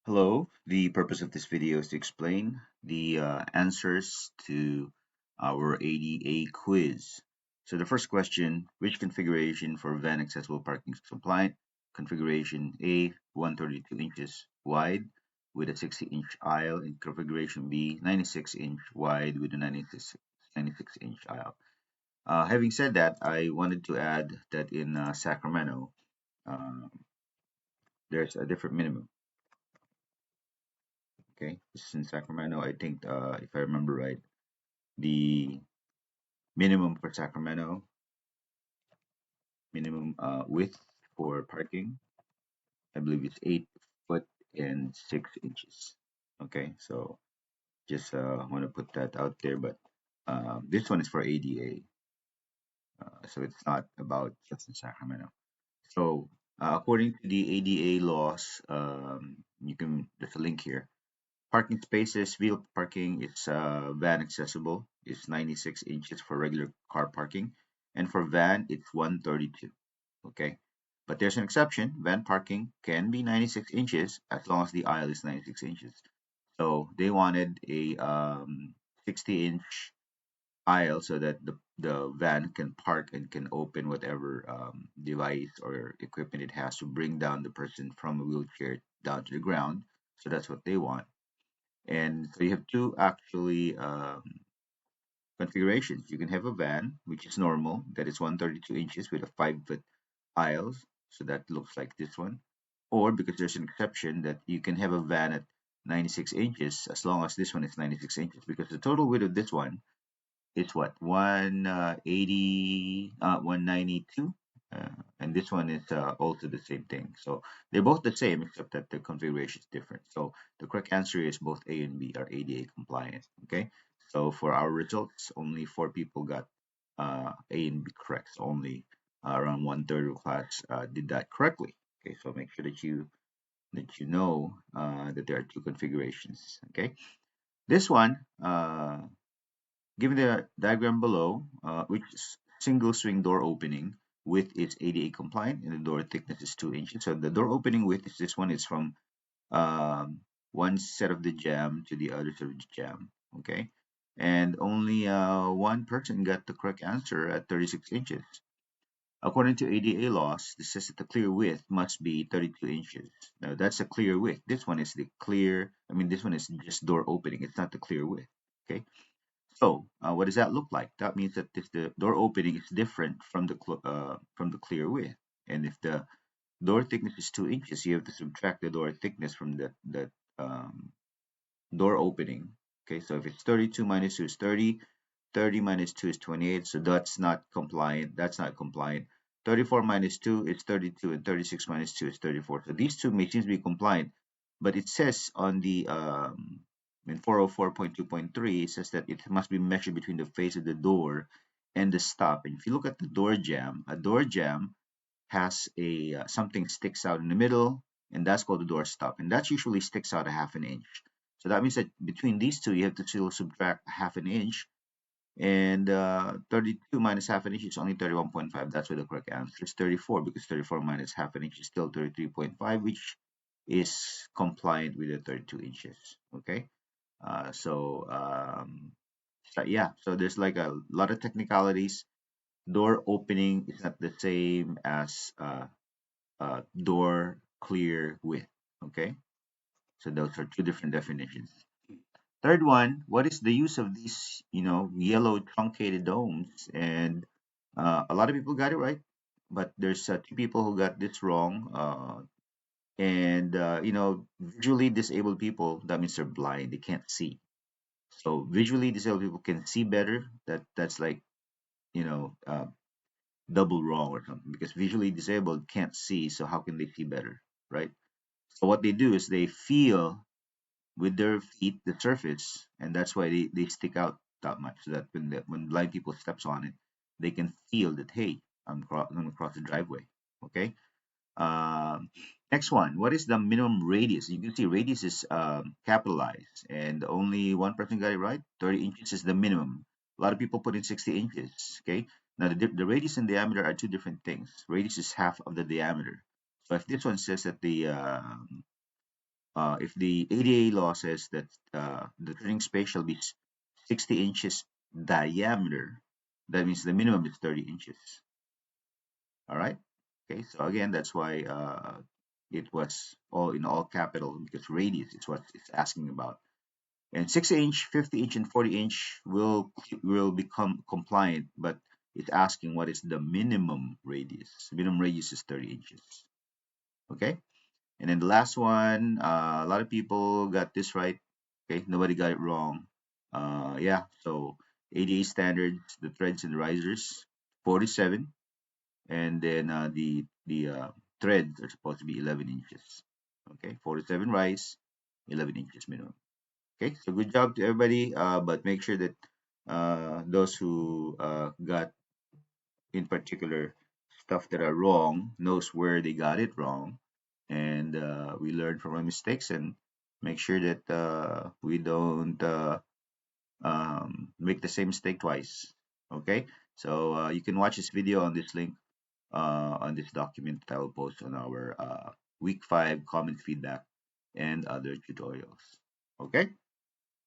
Hello, the purpose of this video is to explain the answers to our ADA quiz. So the first question, which configuration for van accessible parking is compliant? Configuration A, 132 inches wide with a 60-inch aisle, and configuration B, 96-inch wide with a 96-inch aisle. Having said that, I wanted to add that in Sacramento, uh, there's a different minimum. Okay, this is in Sacramento. I think, if I remember right, the minimum for Sacramento, minimum width for parking, I believe it's 8 foot and 6 inches. Okay, so just want to put that out there. But this one is for ADA, so it's not about just in Sacramento. So according to the ADA laws, there's a link here. Parking spaces, vehicle parking is van accessible. It's 96 inches for regular car parking, and for van it's 132. Okay, but there's an exception. Van parking can be 96 inches as long as the aisle is 96 inches. So they wanted a 60-inch aisle so that the van can park and can open whatever device or equipment it has to bring down the person from a wheelchair down to the ground. So that's what they want. And so you have two actually configurations. You can have a van, which is normal, that is 132 inches with a 5 foot aisles. So that looks like this one. Or because there's an exception that you can have a van at 96 inches as long as this one is 96 inches because the total width of this one it's what 180 192, and this one is also the same thing, so they're both the same except that the configuration is different. So the correct answer is both A and B are ADA compliant. Okay, so for our results only four people got A and B correct, so only around one third of class did that correctly. Okay, so make sure that you know that there are two configurations. Okay, this one given the diagram below, which single swing door opening width is ADA compliant and the door thickness is 2 inches. So the door opening width is this one is from um, one set of the jam to the other set of the jam. Okay, and only one person got the correct answer at 36 inches. According to ADA laws, this says that the clear width must be 32 inches. Now that's a clear width. This one is the clear. I mean, this one is just door opening. It's not the clear width. Okay. So, what does that look like? That means that if the door opening is different from the clear width, and if the door thickness is 2 inches, you have to subtract the door thickness from the um, door opening. Okay, so if it's 32 minus 2 is 30, 30 minus 2 is 28, so that's not compliant. That's not compliant. 34 minus 2 is 32, and 36 minus 2 is 34. So these two may seem to be compliant, but it says on the in 404.2.3, it says that it must be measured between the face of the door and the stop. And if you look at the door jamb, a door jamb has a something sticks out in the middle, and that's called the door stop, and that usually sticks out a half an inch. So that means that between these two, you have to still subtract half an inch, and 32 minus half an inch is only 31.5. That's why the correct answer is 34, because 34 minus half an inch is still 33.5, which is compliant with the 32 inches. Okay, so yeah, so there's like a lot of technicalities. Door opening is not the same as door clear width. Okay, so those are two different definitions. Third one, what is the use of these, yellow truncated domes? And a lot of people got it right, but there's two people who got this wrong. And visually disabled people, that means they're blind, they can't see. So visually disabled people can see better. That's like you know uh, double wrong or something, because visually disabled can't see, so how can they see better, right? So what they do is they feel with their feet the surface, and that's why they stick out that much, so that when blind people steps on it, they can feel that, hey, I'm gonna cross the driveway. Okay. um, Next one, what is the minimum radius? You can see radius is capitalized, and only one person got it right. 30 inches is the minimum. A lot of people put in 60 inches. Okay, now the radius and diameter are two different things. Radius is half of the diameter. So if this one says that If the ADA law says that the turning space shall be 60 inches diameter, that means the minimum is 30 inches. All right. Okay. So again, that's why it was all in all capital because radius is what it's asking about. And 6 inch, 50 inch, and 40 inch will become compliant, but it's asking what is the minimum radius. Minimum radius is 30 inches. Okay. And then the last one, a lot of people got this right. Okay, nobody got it wrong. Yeah, so ADA standards, the threads and the risers, 47, and then the threads are supposed to be 11 inches. Okay, 47 rise, 11 inches minimum. Okay, so good job to everybody. But make sure that those who got in particular stuff that are wrong knows where they got it wrong, and we learn from our mistakes and make sure that we don't make the same mistake twice. Okay, so you can watch this video on this link on this document that I will post on our week 5 comment feedback and other tutorials. Okay,